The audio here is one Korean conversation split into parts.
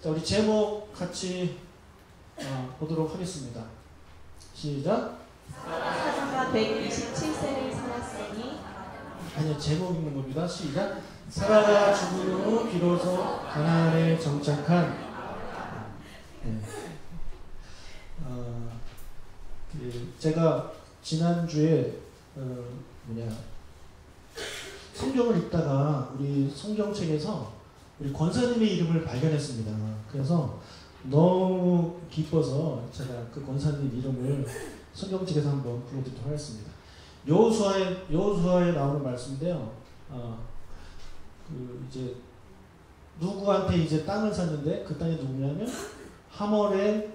자, 우리 제목 같이 보도록 하겠습니다. 시작. 사라가 127세를 살았으니. 아니요, 제목 있는 겁니다. 시작. 사라가 죽은 후 비로소 가나안에 정착한. 네. 제가 지난주에 성경을 읽다가 우리 성경책에서 우리 권사님의 이름을 발견했습니다. 그래서 너무 기뻐서 제가 그 권사님 이름을 성경책에서 한번 불러드리도록 하겠습니다. 여호수아에 나오는 말씀인데요. 이제 누구한테 이제 땅을 샀는데 그 땅이 누구냐면 하몰의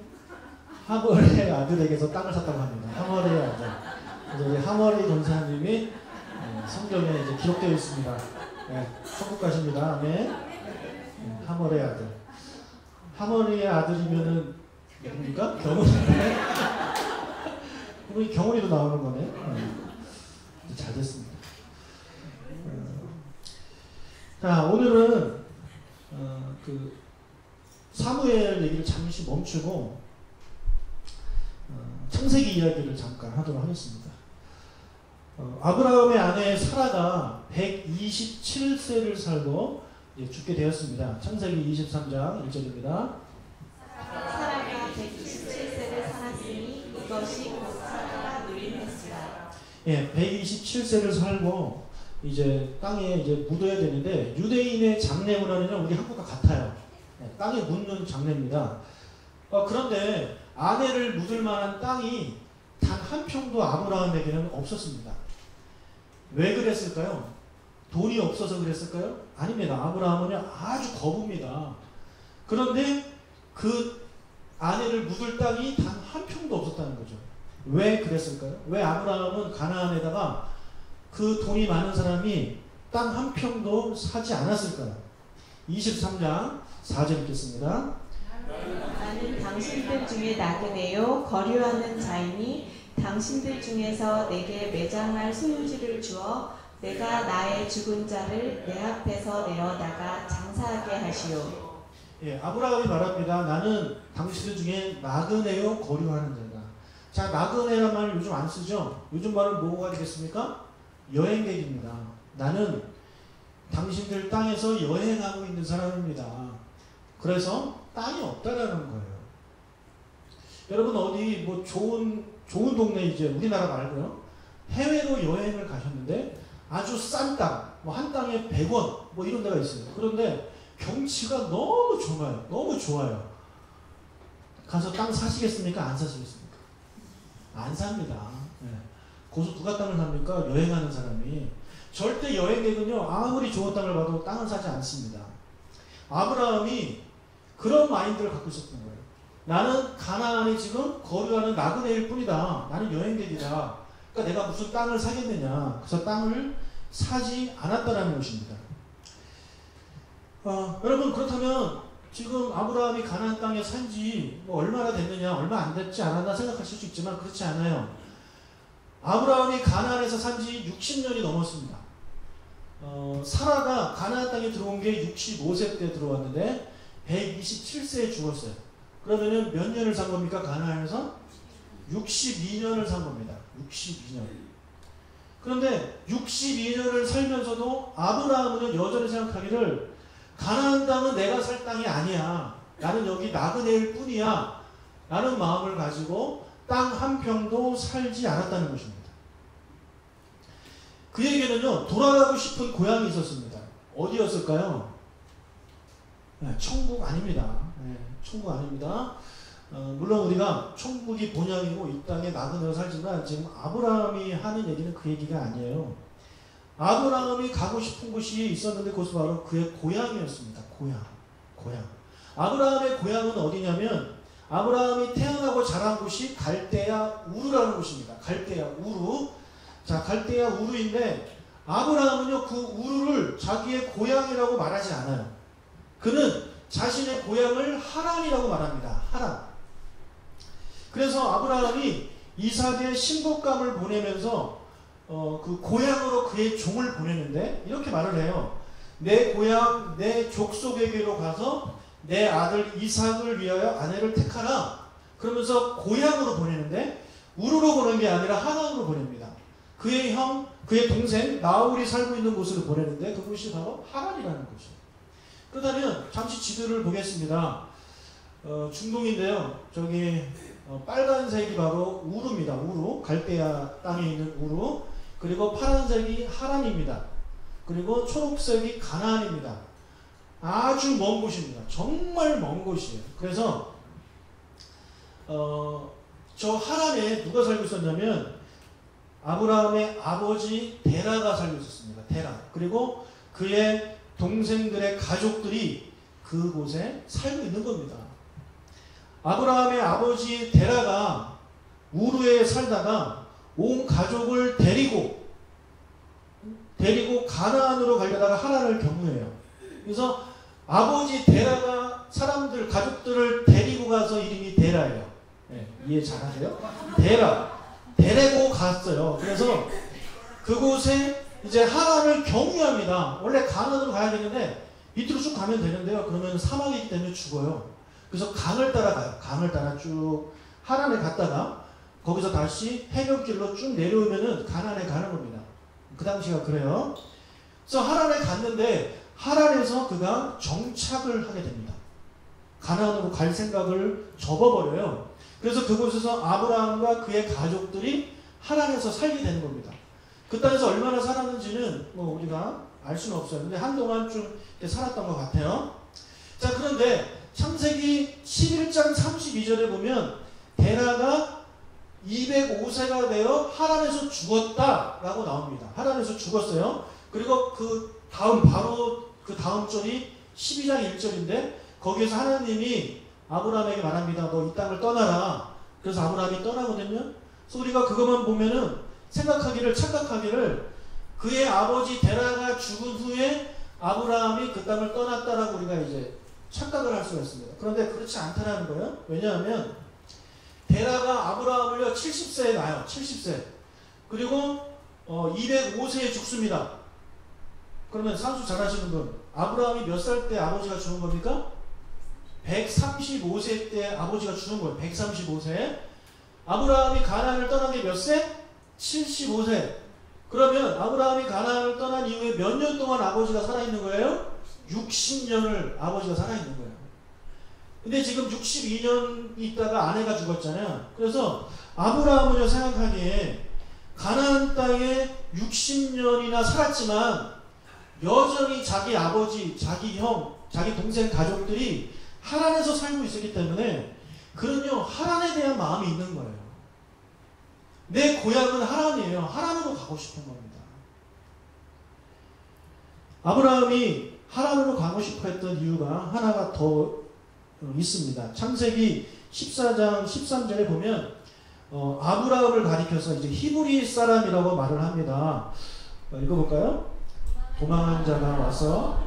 아들에게서 땅을 샀다고 합니다. 하몰의 아들. 그래서 우리 하몰의 권사님이 성경에 이제 기록되어 있습니다. 네, 천국 가십니다. 네. 하몰의 아들. 하몰의 아들이면은 누굽니까? 경훈이네. 그럼 경훈이도 나오는 거네. 잘 됐습니다. 자, 오늘은 그 사무엘 얘기를 잠시 멈추고 창세기 이야기를 잠깐 하도록 하겠습니다. 아브라함의 아내 사라가 127세를 살고 죽게 되었습니다. 창세기 23장 1절입니다. 사라가 127세를 살았으니 이것이 곧 사라가 누린 횟수라. 예, 127세를 살고 이제 땅에 이제 묻어야 되는데 유대인의 장례 문화는 우리 한국과 같아요. 땅에 묻는 장례입니다. 그런데 아내를 묻을 만한 땅이 단 한 평도 아브라함에게는 없었습니다. 왜 그랬을까요? 돈이 없어서 그랬을까요? 아닙니다. 아브라함은 아주 거부입니다. 그런데 그 아내를 묻을 땅이 단 한 평도 없었다는 거죠. 왜 그랬을까요? 왜 아브라함은 가나안에다가 그 돈이 많은 사람이 땅 한 평도 사지 않았을까요? 23장 4절 읽겠습니다. 나는 당신들 중에 나그네요 거류하는 자이니 당신들 중에서 내게 매장할 소유지를 주어 내가 나의 죽은 자를 내 앞에서 내어다가 장사하게 하시오. 예, 아브라함이 말합니다. 나는 당신들 중에 나그네요 거류하는 자다. 자, 나그네란 말을 요즘 안 쓰죠? 요즘 말은 뭐가 되겠습니까? 여행객입니다. 나는 당신들 땅에서 여행하고 있는 사람입니다. 그래서 땅이 없다라는 거예요. 여러분 어디 뭐 좋은 동네 이제 우리나라 말고요. 해외로 여행을 가셨는데 아주 싼 땅, 뭐 한 땅에 100원 뭐 이런 데가 있어요. 그런데 경치가 너무 좋아요. 너무 좋아요. 가서 땅 사시겠습니까? 안 사시겠습니까? 안 삽니다. 네. 고수 누가 땅을 삽니까? 여행하는 사람이. 절대 여행객은요 아무리 좋은 땅을 봐도 땅을 사지 않습니다. 아브라함이 그런 마인드를 갖고 있었던 거예요. 나는 가나안에 지금 거류하는 나그네일 뿐이다. 나는 여행객이다. 그러니까 내가 무슨 땅을 사겠느냐. 그래서 땅을 사지 않았다라는 것입니다. 여러분 그렇다면 지금 아브라함이 가나안 땅에 산지 뭐 얼마나 됐느냐, 얼마 안 됐지 않았나 생각하실 수 있지만 그렇지 않아요. 아브라함이 가나안에서 산지 60년이 넘었습니다. 사라가 가나안 땅에 들어온 게 65세 때 들어왔는데 127세에 죽었어요. 그러면은 몇 년을 산 겁니까? 가나안에서 62년을 산 겁니다. 62년. 그런데 62년을 살면서도 아브라함은 여전히 생각하기를 가나안 땅은 내가 살 땅이 아니야. 나는 여기 나그네일 뿐이야. 라는 마음을 가지고 땅 한 평도 살지 않았다는 것입니다. 그에게는요 돌아가고 싶은 고향이 있었습니다. 어디였을까요? 네, 천국 아닙니다. 네, 천국 아닙니다. 물론 우리가 천국이 본향이고 이 땅에 나그네로 살지만 지금 아브라함이 하는 얘기는 그 얘기가 아니에요. 아브라함이 가고 싶은 곳이 있었는데 그것은 바로 그의 고향이었습니다. 고향. 아브라함의 고향은 어디냐면 아브라함이 태어나고 자란 곳이 갈대아 우르라는 곳입니다. 갈대아 우르. 자, 갈대아 우르인데 아브라함은요 그 우르를 자기의 고향이라고 말하지 않아요. 그는 자신의 고향을 하란이라고 말합니다. 하란. 그래서 아브라함이 이삭의 신복감을 보내면서 그 고향으로 그의 종을 보내는데 이렇게 말을 해요. 내 고향 내 족속에게로 가서 내 아들 이삭을 위하여 아내를 택하라. 그러면서 고향으로 보내는데 우르로 보낸 게 아니라 하란으로 보냅니다. 그의 형, 그의 동생 나홀이 살고 있는 곳으로 보내는데 그곳이 바로 하란이라는 곳이에요. 그렇다면 잠시 지도를 보겠습니다. 중동인데요. 저기 빨간색이 바로 우르입니다. 우르, 갈대아 땅에 있는 우르. 그리고 파란색이 하란입니다. 그리고 초록색이 가나안입니다. 아주 먼 곳입니다. 정말 먼 곳이에요. 그래서 저 하란에 누가 살고 있었냐면 아브라함의 아버지 데라가 살고 있었습니다. 데라. 그리고 그의 동생들의 가족들이 그곳에 살고 있는 겁니다. 아브라함의 아버지 데라가 우르에 살다가 온 가족을 데리고 가나안으로 가려다가 하란을 경유해요. 그래서 아버지 데라가 사람들, 가족들을 데리고 가서 이름이 데라예요. 네, 이해 잘하세요? 데리고 갔어요. 그래서 그곳에 이제 하란을 경유합니다. 원래 가나안으로 가야 되는데 밑으로 쭉 가면 되는데요. 그러면 사막이기 때문에 죽어요. 그래서 강을 따라 가요. 강을 따라 쭉 하란에 갔다가 거기서 다시 해변길로 쭉 내려오면은 가나안에 가는 겁니다. 그 당시가 그래요. 그래서 하란에 갔는데 하란에서 그가 정착을 하게 됩니다. 가나안으로 갈 생각을 접어버려요. 그래서 그곳에서 아브라함과 그의 가족들이 하란에서 살게 되는 겁니다. 그 땅에서 얼마나 살았는지는 뭐 우리가 알 수는 없어요. 근데 한동안 좀 살았던 것 같아요. 자, 그런데 창세기 11장 32절에 보면 데라가 205세가 되어 하란에서 죽었다라고 나옵니다. 하란에서 죽었어요. 그리고 바로 그 다음 절이 12장 1절인데 거기에서 하나님이 아브라함에게 말합니다. 너 이 땅을 떠나라. 그래서 아브라함이 떠나거든요. 그래서 우리가 그것만 보면은 착각하기를 그의 아버지 데라가 죽은 후에 아브라함이 그 땅을 떠났다라고 우리가 이제 착각을 할 수가 있습니다. 그런데 그렇지 않다라는 거예요. 왜냐하면 데라가 아브라함을요 70세에 낳아요. 70세. 그리고 205세에 죽습니다. 그러면 산수 잘 하시는 분, 아브라함이 몇 살 때 아버지가 죽은 겁니까? 135세 때 아버지가 죽은 거예요. 135세. 아브라함이 가나안을 떠난 게 몇 세? 75세. 그러면 아브라함이 가나안을 떠난 이후에 몇 년 동안 아버지가 살아있는 거예요? 60년을 아버지가 살아있는 거예요. 근데 지금 62년 있다가 아내가 죽었잖아요. 그래서 아브라함은요 생각하기에 가나안 땅에 60년이나 살았지만 여전히 자기 아버지, 자기 형, 자기 동생 가족들이 하란에서 살고 있었기 때문에 그는요 하란에 대한 마음이 있는 거예요. 내 고향은 하란이에요. 하란으로 가고 싶은 겁니다. 아브라함이 하란으로 가고 싶어 했던 이유가 하나가 더 있습니다. 창세기 14장 13절에 보면 아브라함을 가리켜서 이제 히브리 사람이라고 말을 합니다. 읽어볼까요? 도망한 자가 와서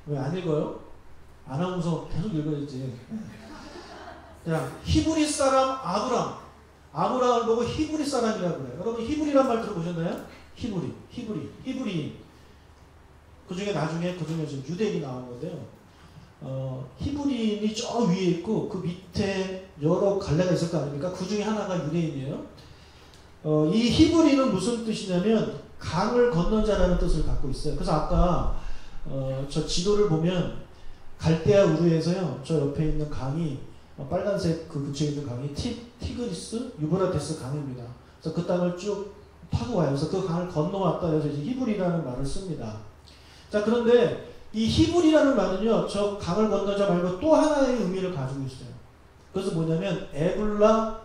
왜 안 읽어요? 아나운서 계속 읽어야지. 자, 히브리 사람 아브라함을 보고 히브리 사람이라고 그래요. 여러분 히브리란 말 들어보셨나요? 히브리. 그 중에 나중에 지금 유대인이 나온 건데요. 히브리인이 저 위에 있고 그 밑에 여러 갈래가 있을 거 아닙니까? 그 중에 하나가 유대인이에요. 이 히브리는 무슨 뜻이냐면 강을 건넌 자라는 뜻을 갖고 있어요. 그래서 아까 저 지도를 보면 갈대아 우르에서요. 저 옆에 있는 강이 빨간색 그 근처에 있는 강이 티그리스 유브라테스 강입니다. 그래서 그 땅을 쭉 타고 와요. 그래서 그 강을 건너왔다 해서 이제 히브리라는 말을 씁니다. 자, 그런데 이 히브리라는 말은요, 저 강을 건너자 말고 또 하나의 의미를 가지고 있어요. 그래서 뭐냐면 에불라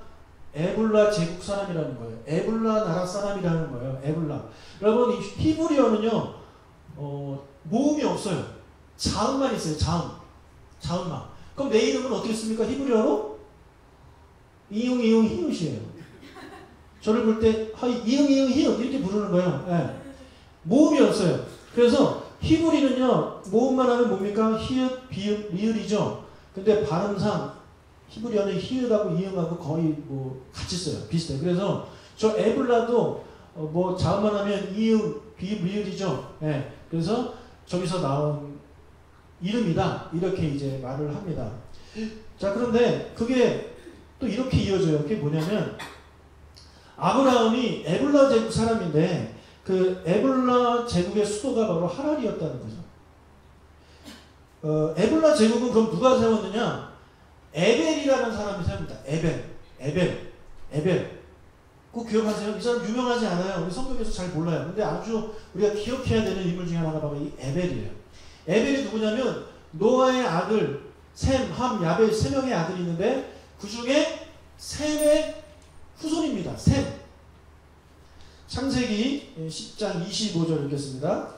제국 사람이라는 거예요. 에불라 나라 사람이라는 거예요. 에불라. 여러분 이 히브리어는요 모음이 없어요. 자음만 있어요. 자음만. 그럼 내 이름은 어떻게 씁니까? 히브리어로? 이응 히읗이에요. 저를 볼 때 이응 히읗 이렇게 부르는 거예요. 네. 모음이 없어요. 그래서 히브리는요 모음만 하면 뭡니까? 히읗, 비읍, 리을이죠. 근데 발음상 히브리어는 히읗하고 이응하고 거의 뭐 같이 써요. 비슷해요. 그래서 저 에블라도 뭐 자음만 하면 이응, 비읍, 리을이죠. 네. 그래서 저기서 나온 이름이다. 이렇게 이제 말을 합니다. 자, 그런데 그게 또 이렇게 이어져요. 그게 뭐냐면 아브라함이 에불라 제국 사람인데 그 에불라 제국의 수도가 바로 하란이었다는 거죠. 에불라 제국은 그럼 누가 세웠느냐? 에벨이라는 사람이 세웁니다. 에벨. 꼭 기억하세요. 이 사람 유명하지 않아요. 우리 성경에서 잘 몰라요. 근데 아주 우리가 기억해야 되는 인물 중에 하나가 바로 이 에벨이에요. 에벨이 누구냐면 노아의 아들 셈, 함, 야벳 세 명의 아들이 있는데 그 중에 셈의 후손입니다. 셈. 창세기 10장 25절 읽겠습니다.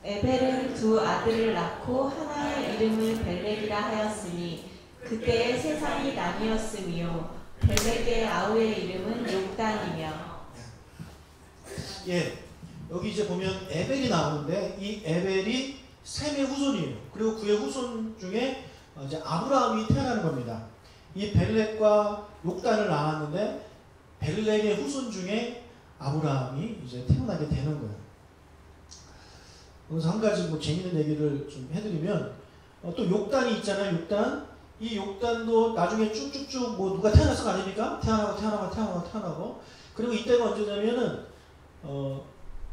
에벨은 두 아들을 낳고 하나의 이름을 벨렉이라 하였으니 그때의 세상이 나뉘었으며 벨렉의 아우의 이름은 욕단이며. 예, 여기 이제 보면 에벨이 나오는데 이 에벨이 셈의 후손이에요. 그리고 그의 후손 중에 이제 아브라함이 태어나는 겁니다. 이 벨렉과 욕단을 낳았는데 벨렉의 후손 중에 아브라함이 이제 태어나게 되는 거예요. 그래서 한 가지 뭐 재밌는 얘기를 좀 해드리면 또 욕단이 있잖아요. 욕단. 이 욕단도 나중에 쭉쭉쭉 뭐 누가 태어났을 거 아닙니까? 태어나고 그리고 이때가 언제냐면은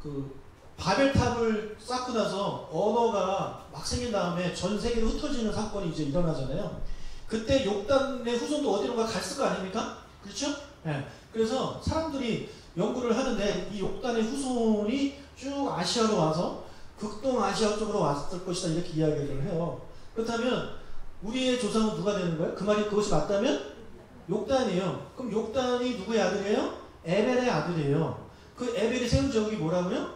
그 바벨탑을 쌓고 나서 언어가 막 생긴 다음에 전 세계로 흩어지는 사건이 이제 일어나잖아요. 그때 욕단의 후손도 어디론가 갔을 거 아닙니까? 그렇죠? 네. 그래서 사람들이 연구를 하는데 이 욕단의 후손이 쭉 아시아로 와서 극동 아시아 쪽으로 왔을 것이다 이렇게 이야기를 해요. 그렇다면 우리의 조상은 누가 되는 거예요? 그 말이 그것이 맞다면 욕단이에요. 그럼 욕단이 누구의 아들이에요? 에벨의 아들이에요. 그 에벨이 세운 제국이 뭐라고요?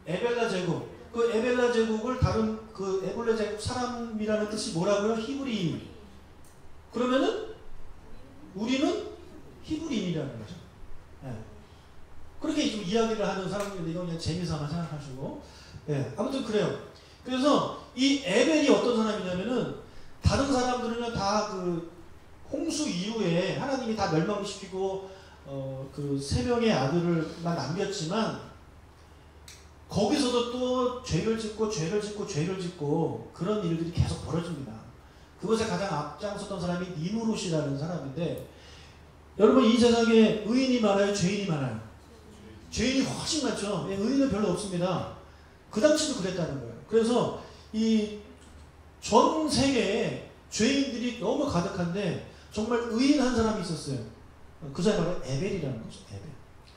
에벨라 제국. 그 에벨라 제국을 다룬 그 에벨라 제국 사람이라는 뜻이 뭐라고요? 히브리인. 그러면은 우리는 히브리인이라는 거죠. 네. 그렇게 좀 이야기를 하는 사람들인데 이건 그냥 재미삼아 생각하시고. 네. 아무튼 그래요. 그래서 이 에벨이 어떤 사람이냐면은 다른 사람들은요 다 그 홍수 이후에 하나님이 다 멸망시키고 그 세 명의 아들을만 남겼지만 거기서도 또 죄를 짓고 그런 일들이 계속 벌어집니다. 그것에 가장 앞장섰던 사람이 니므롯이라는 사람인데 여러분 이 세상에 의인이 많아요? 죄인이 많아요? 죄인이 훨씬 많죠. 의인은 별로 없습니다. 그 당시도 그랬다는 거예요. 그래서 이 전 세계에 죄인들이 너무 가득한데 정말 의인 한 사람이 있었어요. 그 사람이 바로 에벨이라는 거죠. 에벨.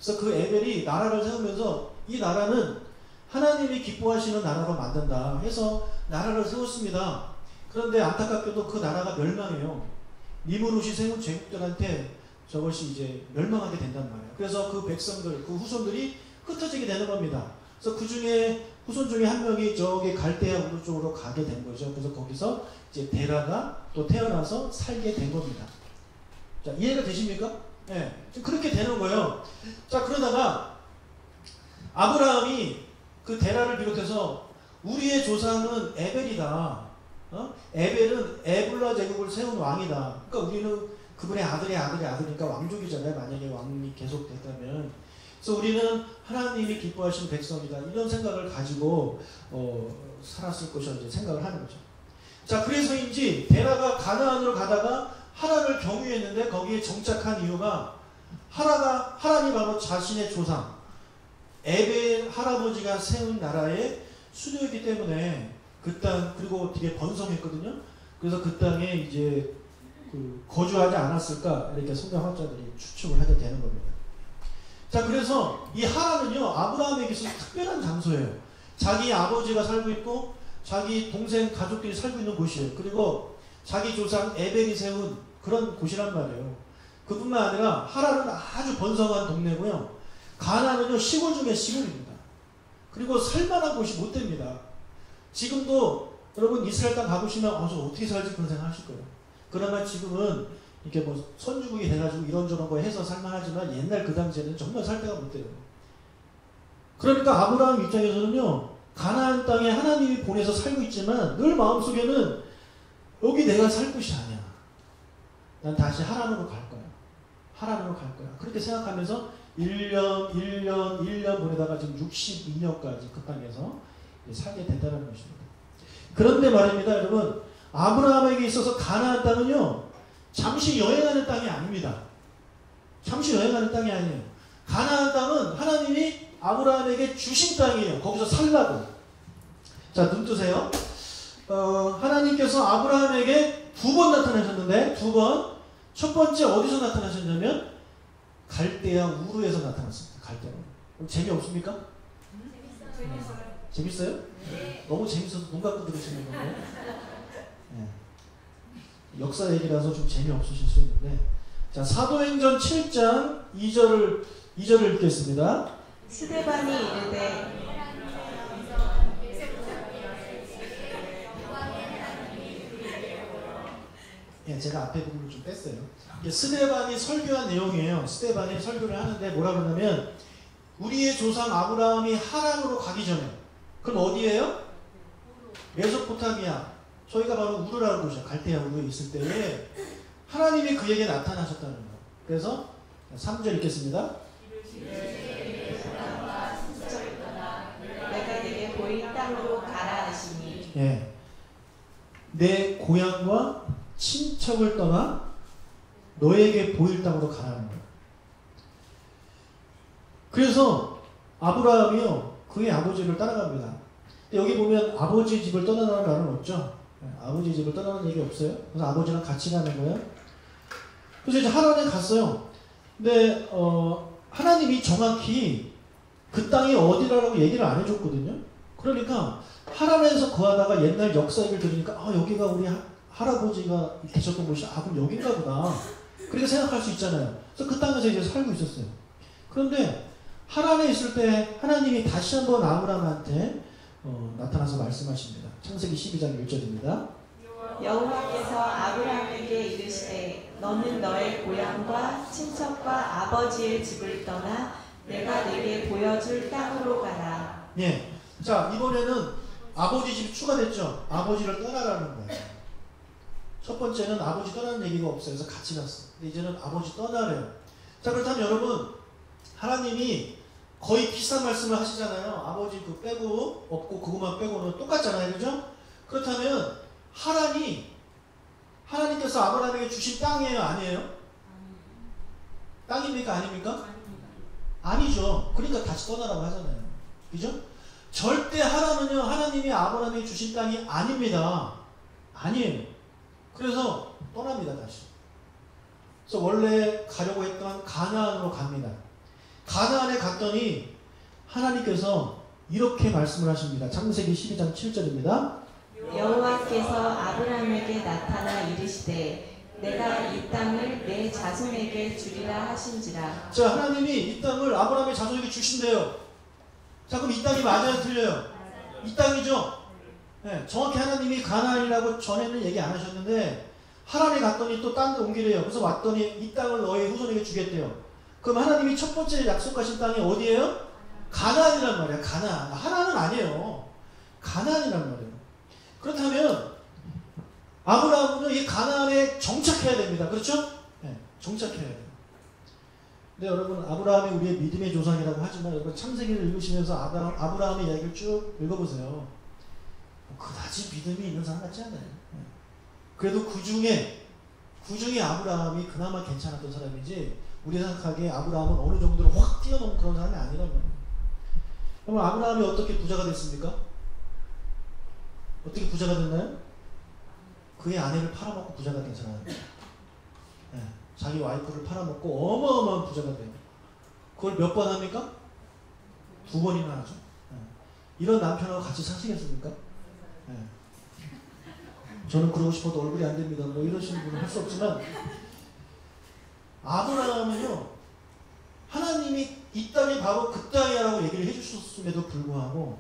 그래서 그 에벨이 나라를 세우면서 이 나라는 하나님이 기뻐하시는 나라로 만든다 해서 나라를 세웠습니다. 그런데 안타깝게도 그 나라가 멸망해요. 니므롯이 세운 제국들한테 저것이 이제 멸망하게 된단 말이에요. 그래서 그 백성들, 그 후손들이 흩어지게 되는 겁니다. 그래서 그 중에 후손 중에 한 명이 저기 갈대아 우르 쪽으로 가게 된 거죠. 그래서 거기서 이제 데라가 또 태어나서 살게 된 겁니다. 자, 이해가 되십니까? 네. 그렇게 되는 거예요. 자, 그러다가 아브라함이 그 데라를 비롯해서 우리의 조상은 에벨이다. 에벨은 에불라 제국을 세운 왕이다. 그러니까 우리는 그분의 아들의 아들이니까 왕족이잖아요. 만약에 왕이 계속 됐다면. 그래서 우리는 하나님이 기뻐하시는 백성이다. 이런 생각을 가지고 살았을 것이라고 이제 생각을 하는 거죠. 자, 그래서인지 데라가 가나안으로 가다가 하란을 경유했는데 거기에 정착한 이유가 하란이 바로 자신의 조상 에벨 할아버지가 세운 나라의 수도였기 때문에 그 땅 그리고 되게 번성했거든요. 그래서 그 땅에 이제 거주하지 않았을까 이렇게 성경학자들이 추측을 하게 되는 겁니다. 자, 그래서 이 하란은요 아브라함에게 있어서 특별한 장소예요. 자기 아버지가 살고 있고 자기 동생 가족들이 살고 있는 곳이에요. 그리고 자기 조상 에벨이 세운 그런 곳이란 말이에요. 그뿐만 아니라 하란은 아주 번성한 동네고요. 가나안은요 시골 중에 시골입니다. 그리고 살만한 곳이 못 됩니다. 지금도 여러분 이스라엘 땅 가보시면 저 어떻게 살지 그런 생각 하실 거예요. 그나마 지금은 이렇게 뭐 선주국이 돼가지고 이런저런 거 해서 살만하지만 옛날 그 당시에는 정말 살 데가 못 돼요. 그러니까 아브라함 입장에서는요 가나안 땅에 하나님이 보내서 살고 있지만 늘 마음속에는 여기 내가 살 곳이 아니야. 난 다시 하란으로 갈 거야. 하란으로 갈 거야. 그렇게 생각하면서 1년 보내다가 지금 62년까지 그 땅에서 살게 된다는 것입니다. 그런데 말입니다, 여러분. 아브라함에게 있어서 가나안 땅은요, 잠시 여행하는 땅이 아닙니다. 잠시 여행하는 땅이 아니에요. 가나안 땅은 하나님이 아브라함에게 주신 땅이에요. 거기서 살라고. 자, 눈 뜨세요. 하나님께서 아브라함에게 2번 나타나셨는데, 2번. 첫 번째 어디서 나타나셨냐면 갈대아 우르에서 나타났습니다. 갈대아 우르. 재미없습니까? 재밌어요? 네. 너무 재밌어서 눈 감고 들으시는 건데. 네. 역사 얘기라서 좀 재미없으실 수 있는데, 자, 사도행전 7장 2절을 읽겠습니다. 스데반이 이르되 예, 제가 앞에 부분을 좀 뺐어요. 이게 스데반이 설교한 내용이에요. 스데반이 설교를 하는데 뭐라 그러냐면, 우리의 조상 아브라함이 하란으로 가기 전에, 그럼 어디예요? 메소포타미아. 저희가 바로 우르라고 그러죠. 갈대아 우르에 있을 때에 하나님이 그에게 나타나셨다는 거예요. 그래서 3절 읽겠습니다. 내가 내게 보인 땅으로 가라 하시니. 예, 내 고향과 친척을 떠나 너에게 보일 땅으로 가라는 거예요. 그래서 아브라함이요, 그의 아버지를 따라갑니다. 여기 보면 아버지 집을 떠나라는 말은 없죠. 아버지 집을 떠나는 얘기 없어요. 그래서 아버지랑 같이 가는 거예요. 그래서 이제 하란에 갔어요. 근데 하나님이 정확히 그 땅이 어디라고 얘기를 안 해줬거든요. 그러니까 하란에서 거하다가 옛날 역사 얘기를 들으니까, 여기가 우리 할아버지가 계셨던 곳이, 그럼 여긴가 보다. 그렇게 생각할 수 있잖아요. 그래서 그 땅에서 이제 살고 있었어요. 그런데 하란에 있을 때 하나님이 다시 한번 아브라함한테 나타나서 말씀하십니다. 창세기 12장 1절입니다. 여호와께서 아브라함에게 이르시되 너는 너의 고향과 친척과 아버지의 집을 떠나 내가 내게 보여줄 땅으로 가라. 예. 자, 이번에는 아버지 집이 추가됐죠. 아버지를 떠나라는 거예요. 첫 번째는 아버지 떠나는 얘기가 없어요. 그래서 같이 갔어. 근데 이제는 아버지 떠나래요. 자, 그렇다면 여러분, 하나님이 거의 비슷한 말씀을 하시잖아요. 아버지 그 빼고 없고 그것만 빼고는 똑같잖아요. 그죠? 그렇다면 하나님께서 아브라함에게 주신 땅이에요? 아니에요? 땅입니까? 아닙니까? 아니죠. 그러니까 다시 떠나라고 하잖아요. 그죠? 절대 하란은요, 하나님이 아브라함에게 주신 땅이 아닙니다. 아니에요. 그래서 떠납니다, 다시. 그래서 원래 가려고 했던 가나안으로 갑니다. 가나안에 갔더니 하나님께서 이렇게 말씀을 하십니다. 창세기 12장 7절입니다. 여호와께서 아브라함에게 나타나 이르시되 내가 이 땅을 내 자손에게 주리라 하신지라. 자, 하나님이 이 땅을 아브라함의 자손에게 주신대요. 자, 그럼 이 땅이 맞아요, 틀려요? 이 땅이죠? 네, 정확히 하나님이 가나안이라고 전에는 얘기 안 하셨는데 하란에 갔더니 또 딴 데 옮기래요. 그래서 왔더니 이 땅을 너의 후손에게 주겠대요. 그럼 하나님이 첫 번째 약속하신 땅이 어디예요? 가나안이란 말이에요. 가나안. 하란은 아니에요. 가나안이란 말이에요. 그렇다면 아브라함은 이 가나안에 정착해야 됩니다. 그렇죠? 네, 정착해야 돼요. 근데 여러분, 아브라함이 우리의 믿음의 조상이라고 하지만 여러분 창세기를 읽으시면서 아브라함의 이야기를 쭉 읽어보세요. 그다지 믿음이 있는 사람 같지 않아요. 네. 그래도 그 중에 아브라함이 그나마 괜찮았던 사람이지, 우리 생각하기에 아브라함은 어느 정도로 확 뛰어넘은 그런 사람이 아니란 말이에요. 그럼 아브라함이 어떻게 부자가 됐습니까? 어떻게 부자가 됐나요? 그의 아내를 팔아먹고 부자가 된 사람입니다. 네. 자기 와이프를 팔아먹고 어마어마한 부자가 돼요. 그걸 몇 번 합니까? 2번이나 하죠. 네. 이런 남편하고 같이 사시겠습니까? 네. 저는 그러고 싶어도 얼굴이 안 됩니다. 뭐 이러시는 분은 할 수 없지만, 아브라함은요, 하나님이 이 땅이 바로 그 땅이라고 얘기를 해주셨음에도 불구하고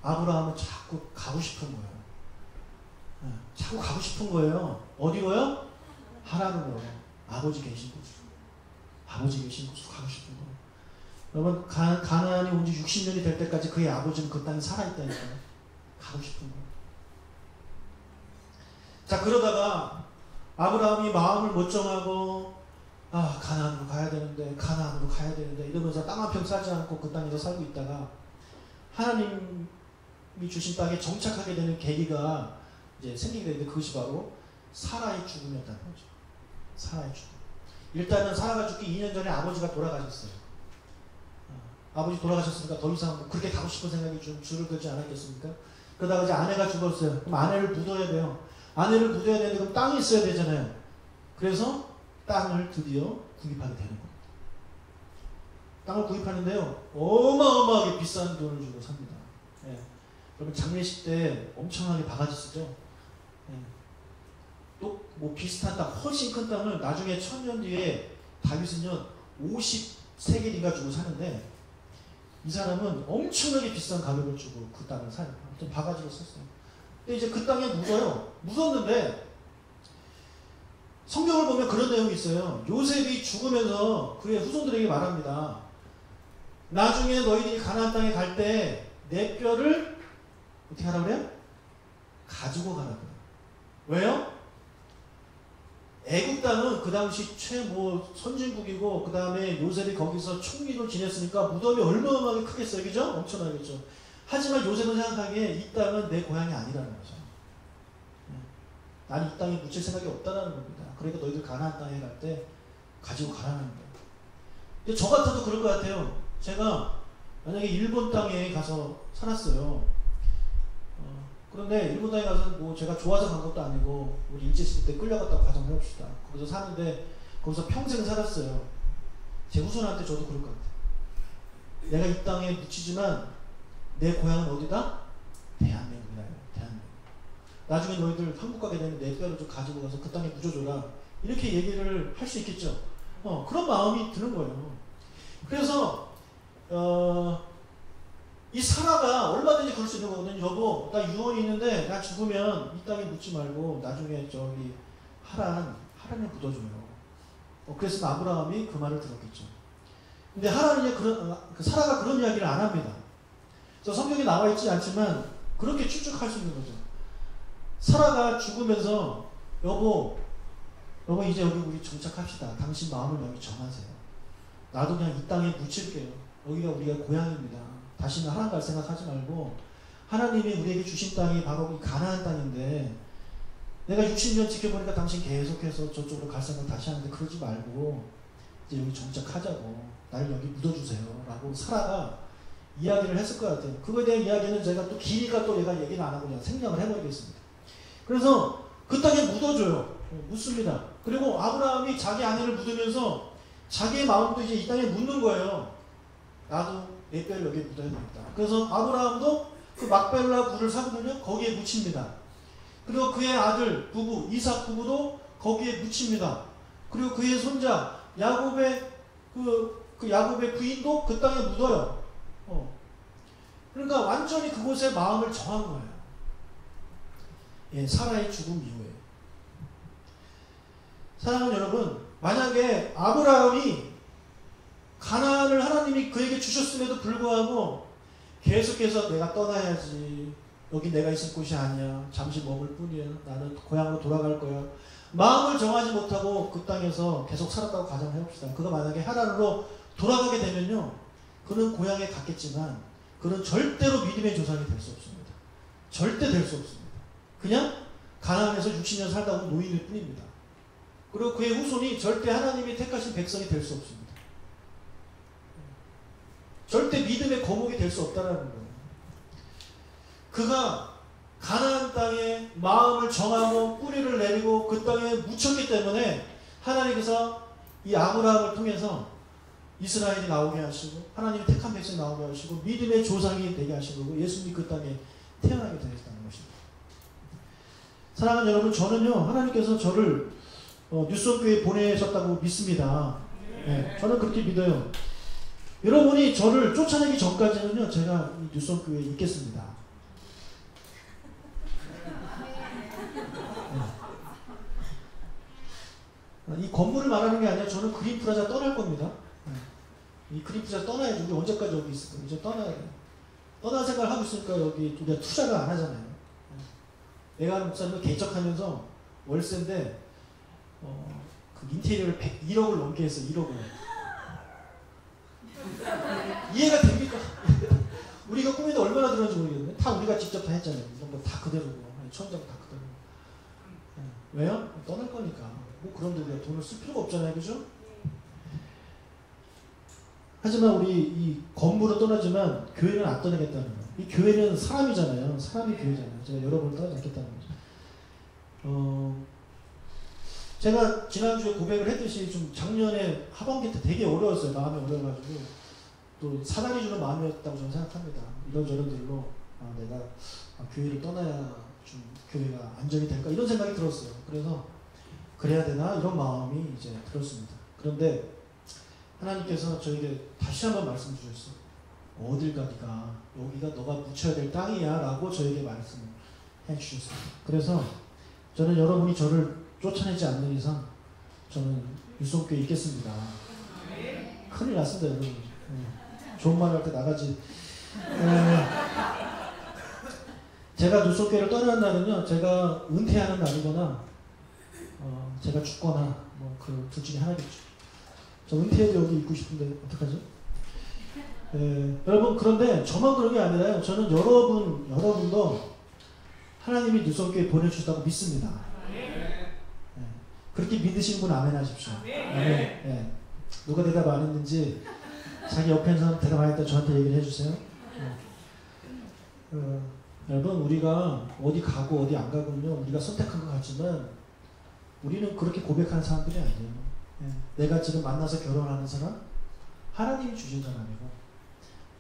아브라함은 자꾸 가고 싶은 거예요. 네, 자꾸 가고 싶은 거예요. 어디로요? 하란으로. 아버지 계신 곳으로. 아버지 계신 곳으로 가고 싶은 거예요. 여러분, 가나안이 온 지 60년이 될 때까지 그의 아버지는 그 땅에 살아있다니까요. 가고 싶은 거예요. 자, 그러다가 아브라함이 마음을 못 정하고 가나안으로 가야 되는데 이러면서 땅 한 평 사지 않고 그 땅에서 살고 있다가 하나님 주신 땅에 정착하게 되는 계기가 이제 생기게 되는데 그것이 바로 사라의 죽음이었다는 거죠. 사라의 죽음. 일단은 사라가 죽기 2년 전에 아버지가 돌아가셨어요. 아버지 돌아가셨으니까 더 이상 뭐 그렇게 가고 싶은 생각이 좀 줄어들지 않았겠습니까? 그러다가 이제 아내가 죽었어요. 그럼 아내를 묻어야 돼요. 아내를 묻어야 되는데 그럼 땅이 있어야 되잖아요. 그래서 땅을 드디어 구입하게 되는 겁니다. 땅을 구입하는데요. 어마어마하게 비싼 돈을 주고 삽니다. 예. 여러분 장례식 때 엄청나게 바가지 쓰죠. 예. 또 뭐 비슷한 땅, 훨씬 큰 땅을 나중에 1000년 뒤에 다윗은요 50세겔인가 주고 사는데 이 사람은 엄청나게 비싼 가격을 주고 그 땅을 사요. 아무튼 바가지로 썼어요. 근데 이제 그 땅에 묻어요. 묻었는데 성경을 보면 그런 내용이 있어요. 요셉이 죽으면서 그의 후손들에게 말합니다. 나중에 너희들이 가나안 땅에 갈 때 내 뼈를 어떻게 하라고 그래요? 가지고 가라고 그래요. 왜요? 애국 땅은 그 당시 최고 선진국이고 그 다음에 요셉이 거기서 총리로 지냈으니까 무덤이 얼마나 크겠어요. 그죠? 엄청나겠죠. 하지만 요셉은 생각하기에 이 땅은 내 고향이 아니라는 거죠. 나는 이 땅에 묻힐 생각이 없다는 겁니다. 그러니까 너희들 가나안 땅에 갈 때 가지고 가라는 거예요. 근데 저 같아도 그럴 것 같아요. 제가 만약에 일본 땅에 가서 살았어요. 그런데 일본 땅에 가서 뭐 제가 좋아서 간 것도 아니고 우리 일제시대 때 끌려갔다고 가정해봅시다. 거기서 사는데 거기서 평생 살았어요. 제 후손한테 저도 그럴 것 같아요. 내가 이 땅에 묻히지만 내 고향은 어디다? 대한민국이다. 대한민국. 나중에 너희들 한국 가게 되면 내 뼈를 좀 가지고 가서 그 땅에 묻어줘라. 이렇게 얘기를 할 수 있겠죠. 그런 마음이 드는 거예요. 그래서 이 사라가 얼마든지 그럴 수 있는 거거든요. 여보, 나 유언이 있는데 나 죽으면 이 땅에 묻지 말고 나중에 저기 하란에 묻어줘요. 그래서 아브라함이 그 말을 들었겠죠. 근데 하란이 사라가 그런 이야기를 안 합니다. 그래서 성경에 나와 있지 않지만 그렇게 추측할 수 있는 거죠. 사라가 죽으면서 여보 이제 여기 우리 정착합시다. 당신 마음을 여기 정하세요. 나도 그냥 이 땅에 묻힐게요. 여기가 우리가 고향입니다. 다시는 하란 갈 생각하지 말고 하나님이 우리에게 주신 땅이 바로 이 가나안 땅인데 내가 60년 지켜보니까 당신 계속해서 저쪽으로 갈 생각 다시 하는데 그러지 말고 이제 여기 정착하자고 나를 여기 묻어주세요 라고 사라가 이야기를 했을 것 같아요. 그거에 대한 이야기는 제가 또 길이가 또 얘가 얘기를 안 하고 그냥 생략을 해버리겠습니다. 그래서 그 땅에 묻어줘요. 묻습니다. 그리고 아브라함이 자기 아내를 묻으면서 자기의 마음도 이제 이 땅에 묻는 거예요. 나도 내 뼈를 여기에 묻어야 되겠다. 그래서 아브라함도 그 막벨라 굴을 사거든요. 거기에 묻힙니다. 그리고 그의 아들 부부 이삭 부부도 거기에 묻힙니다. 그리고 그의 손자 야곱의 그 야곱의 부인도 그 땅에 묻어요. 그러니까 완전히 그곳에 마음을 정한 거예요. 예, 사라의 죽음 이후에. 사랑하는 여러분, 만약에 아브라함이 가나안을 하나님이 그에게 주셨음에도 불구하고 계속해서 내가 떠나야지. 여기 내가 있을 곳이 아니야. 잠시 머물 뿐이야. 나는 고향으로 돌아갈 거야. 마음을 정하지 못하고 그 땅에서 계속 살았다고 가정을 해봅시다. 그가 만약에 하란으로 돌아가게 되면요. 그는 고향에 갔겠지만 그는 절대로 믿음의 조상이 될 수 없습니다. 절대 될 수 없습니다. 그냥 가나안에서 60년 살다 온 노인일 뿐입니다. 그리고 그의 후손이 절대 하나님이 택하신 백성이 될 수 없습니다. 절대 믿음의 거목이 될 수 없다는 거예요. 그가 가나안 땅에 마음을 정하고 뿌리를 내리고 그 땅에 묻혔기 때문에 하나님께서 이 아브라함을 통해서 이스라엘이 나오게 하시고 하나님이 택한 백성이 나오게 하시고 믿음의 조상이 되게 하신 거고 예수님이 그 땅에 태어나게 되었다는 것입니다. 사랑하는 여러분, 저는요 하나님께서 저를 뉴스홈교회에 보내셨다고 믿습니다. 네, 저는 그렇게 믿어요. 여러분이 저를 쫓아내기 전까지는요 제가 이 뉴스홈교회에 있겠습니다. 이 건물을 말하는 게 아니라 저는 그린프라자 떠날 겁니다. 이 그린프라자 떠나야지. 우리 언제까지 여기 있을 거예요? 이제 떠나야 돼요. 떠날 생각을 하고 있으니까 여기 우리가 투자를 안 하잖아요. 내가 하는 목사님은 개척하면서 월세인데 그 인테리어를 1억을 넘게 했어요. 1억을. 이해가 됩니까? 우리가 꿈에도 얼마나 들었는지 모르겠는데 다 우리가 직접 다 했잖아요. 이런 거 다 그대로고 천장 다 그대로. 왜요? 떠날 거니까. 뭐 그런데 우리가 돈을 쓸 필요가 없잖아요, 그죠? 하지만 우리 이 건물은 떠나지만 교회는 안 떠나겠다는 거예요. 이 교회는 사람이잖아요. 사람이 교회잖아요. 제가 여러분을 떠나지 않겠다는 거죠. 제가 지난주에 고백을 했듯이 좀 작년에 하반기 때 되게 어려웠어요. 마음이 어려워가지고 또 사단이 주는 마음이었다고 저는 생각합니다. 이런저런 일로 내가 교회를 떠나야 좀 교회가 안정이 될까 이런 생각이 들었어요. 그래서 그래야 되나 이런 마음이 이제 들었습니다. 그런데 하나님께서 저에게 다시 한번 말씀 주셨어요. 어딜 가니까 여기가 너가 묻혀야 될 땅이야 라고 저에게 말씀을 해주셨어요. 그래서 저는 여러분이 저를 쫓아내지 않는 이상 저는 유성교회에 있겠습니다. 큰일 났습니다, 여러분. 좋은 말 할 때 나가지. 제가 유성교회를 떠나는 날은요, 제가 은퇴하는 날이거나 제가 죽거나 뭐 그 둘 중에 하나겠죠. 저 은퇴해도 여기 있고 싶은데 어떡하지? 여러분, 그런데 저만 그런 게 아니라요. 저는 여러분도 하나님이 유성교회에 보내주셨다고 믿습니다. 그렇게 믿으시는 분 아멘 하십시오. 아멘. 누가 대답 안 했는지 자기 옆에 있는 사람 대답 안 했다 저한테 얘기를 해주세요. 여러분, 우리가 어디 가고 어디 안 가고는요, 우리가 선택한 것 같지만 우리는 그렇게 고백하는 사람들이 아니에요. 내가 지금 만나서 결혼하는 사람 하나님이 주신 사람이고,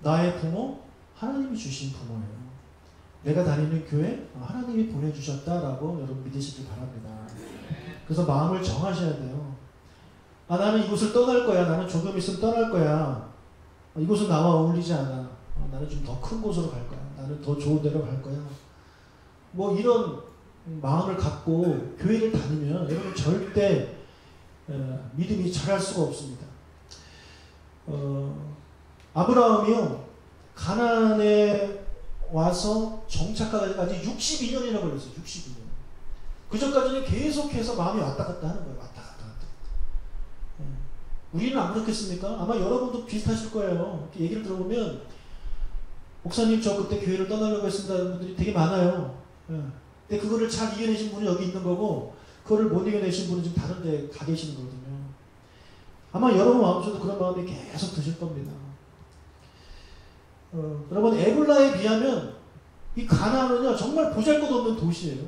나의 부모 하나님이 주신 부모예요. 내가 다니는 교회 하나님이 보내주셨다라고 여러분 믿으시기 바랍니다. 그래서 마음을 정하셔야 돼요. 나는 이곳을 떠날 거야. 나는 조금 있으면 떠날 거야. 이곳은 나와 어울리지 않아. 나는 좀 더 큰 곳으로 갈 거야. 나는 더 좋은 데로 갈 거야. 뭐 이런 마음을 갖고 교회를 다니면 여러분 절대 믿음이 자랄 수가 없습니다. 아브라함이요, 가나안에 와서 정착하기까지 62년이나 걸렸어요. 62년. 그 전까지는 계속해서 마음이 왔다 갔다 하는 거예요. 왔다 갔다. 우리는 안 그렇겠습니까? 아마 여러분도 비슷하실 거예요. 얘기를 들어보면 목사님 저 그때 교회를 떠나려고 했습니다 하는 분들이 되게 많아요. 근데 그거를 잘 이겨내신 분이 여기 있는 거고, 그거를 못 이겨내신 분은 지금 다른 데 가 계시는 거거든요. 아마 여러분 마음속에도 그런 마음이 계속 드실 겁니다. 여러분, 에불라에 비하면 이 가나안은요 정말 보잘것없는 도시예요.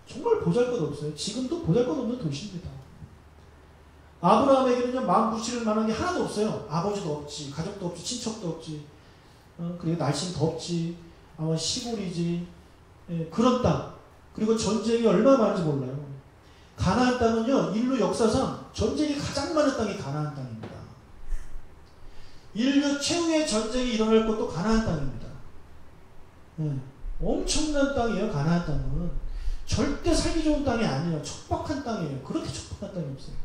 정말 보잘것없어요. 지금도 보잘것없는 도시입니다. 아브라함에게는요 마음 붙일 만한 게 하나도 없어요. 아버지도 없지, 가족도 없지, 친척도 없지, 그리고 날씨는 덥지, 아마 시골이지, 그런 땅, 그리고 전쟁이 얼마나 많은지 몰라요. 가나안 땅은요 인류 역사상 전쟁이 가장 많은 땅이 가나안 땅입니다. 인류 최후의 전쟁이 일어날 곳도 가나안 땅입니다. 엄청난 땅이에요. 가나안 땅은 절대 살기 좋은 땅이 아니에요. 척박한 땅이에요. 그렇게 척박한 땅이 없어요.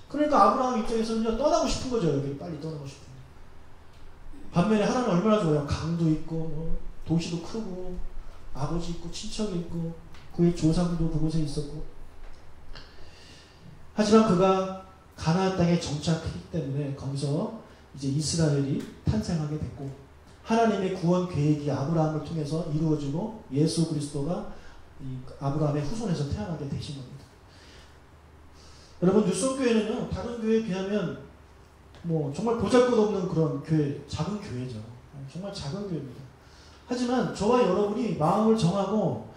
그러니까 아브라함 입장에서는 떠나고 싶은 거죠. 여기를 빨리 떠나고 싶은 거예요. 반면에 하나는 얼마나 좋아요. 강도 있고 뭐 도시도 크고 아버지 있고 친척이 있고 그의 조상도 그곳에 있었고. 하지만 그가 가나안 땅에 정착했기 때문에 거기서 이제 이스라엘이 탄생하게 됐고, 하나님의 구원 계획이 아브라함을 통해서 이루어지고 예수 그리스도가 이 아브라함의 후손에서 태어나게 되신 겁니다. 여러분, 뉴스교회는요 다른 교회에 비하면 뭐 정말 보잘것없는 그런 교회, 작은 교회죠. 정말 작은 교회입니다. 하지만 저와 여러분이 마음을 정하고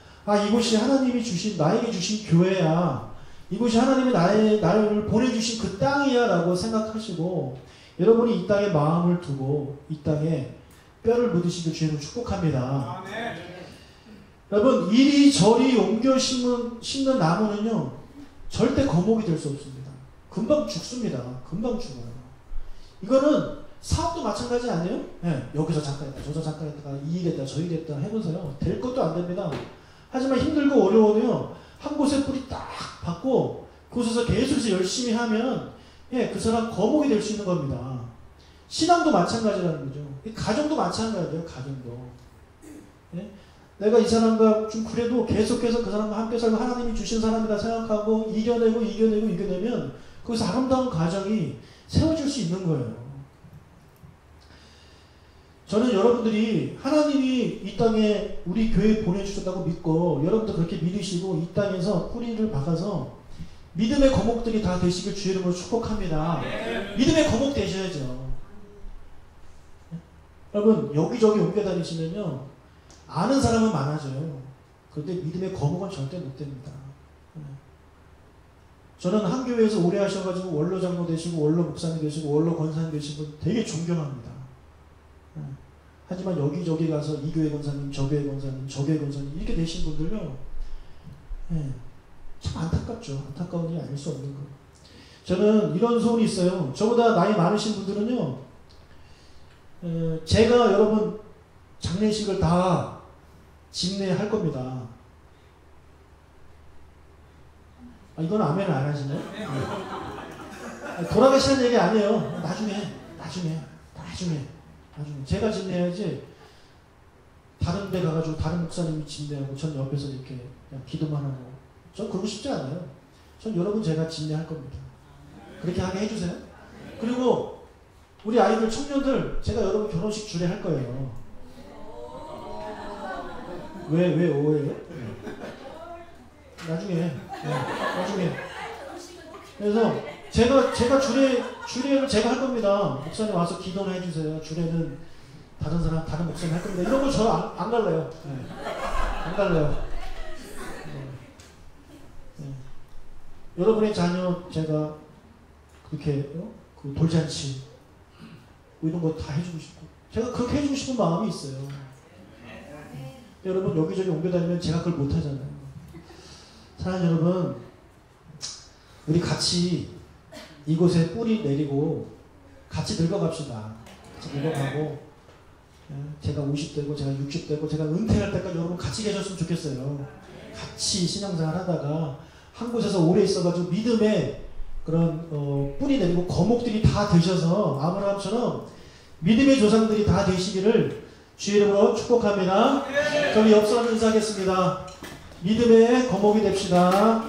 이곳이 하나님이 주신, 나에게 주신 교회야, 이곳이 하나님이 나를 보내주신 그 땅이야 라고 생각하시고 여러분이 이 땅에 마음을 두고 이 땅에 뼈를 묻으시길 주님을 축복합니다. 여러분, 이리저리 옮겨 심는 나무는요 절대 거목이 될 수 없습니다. 금방 죽습니다. 금방 죽어요. 이거는 사업도 마찬가지 아니에요? 여기서 잠깐 했다, 저기서 잠깐 했다가 이 일 했다, 저 일 했다 해보세요. 될 것도 안 됩니다. 하지만 힘들고 어려워도요 한 곳에 뿌리 딱 박고 그곳에서 계속해서 열심히 하면 그 사람 거목이 될 수 있는 겁니다. 신앙도 마찬가지라는 거죠. 가정도 마찬가지예요. 가정도. 내가 이 사람과 좀 그래도 계속해서 그 사람과 함께 살고 하나님이 주신 사람이다 생각하고 이겨내면 거기서 아름다운 가정이 세워질 수 있는 거예요. 저는 여러분들이 하나님이 이 땅에 우리 교회에 보내주셨다고 믿고 여러분도 그렇게 믿으시고 이 땅에서 뿌리를 박아서 믿음의 거목들이 다 되시길 주의 이름으로 축복합니다. 믿음의 거목 되셔야죠. 여러분 여기저기 옮겨 다니시면요 아는 사람은 많아져요. 그런데 믿음의 거목은 절대 못 됩니다. 저는 한 교회에서 오래 하셔가지고 원로 장로 되시고 원로 목사님 되시고 원로 권사님 되시고 되게 존경합니다. 하지만 여기저기 가서 이 교회 권사님, 저 교회 권사님, 저 교회 권사님 이렇게 되신 분들요 참 안타깝죠. 안타까운 일이 아닐 수 없는 거. 저는 이런 소원이 있어요. 저보다 나이 많으신 분들은요 제가 여러분 장례식을 다 집례할 겁니다. 이건 아멘을 안 하시네. 돌아가시는 얘기 아니에요. 나중에 제가 집례해야지 다른 데 가가지고 다른 목사님이 집례하고 전 옆에서 이렇게 그냥 기도만 하고 전 그러고 싶지 않아요. 전 여러분 제가 집례할 겁니다. 그렇게 하게 해주세요. 그리고 우리 아이들 청년들 제가 여러분 결혼식 주례할 거예요. 왜 오해요? 나중에. 그래서 제가 주례를 제가 할 겁니다. 목사님 와서 기도를 해주세요. 주례는 다른 목사님 할 겁니다. 이런 거 저 안 갈래요. 안 갈래요. 여러분의 자녀 제가 그렇게 그 돌잔치 이런 거 다 해주고 싶고 제가 그렇게 해주고 싶은 마음이 있어요. 여러분 여기저기 옮겨 다니면 제가 그걸 못 하잖아요. 사랑하는 여러분, 우리 같이 이곳에 뿌리 내리고 같이 늙어갑시다. 같이 늙어가고 제가 50대고 제가 60대고 제가 은퇴할 때까지 여러분 같이 계셨으면 좋겠어요. 같이 신앙생활 하다가 한 곳에서 오래 있어가지고 믿음의 그런 뿌리 내리고 거목들이 다 되셔서 아브라함처럼 믿음의 조상들이 다 되시기를 주의 이름으로 축복합니다. 저희 옆 사람 인사하겠습니다. 믿음의 거목이 됩시다.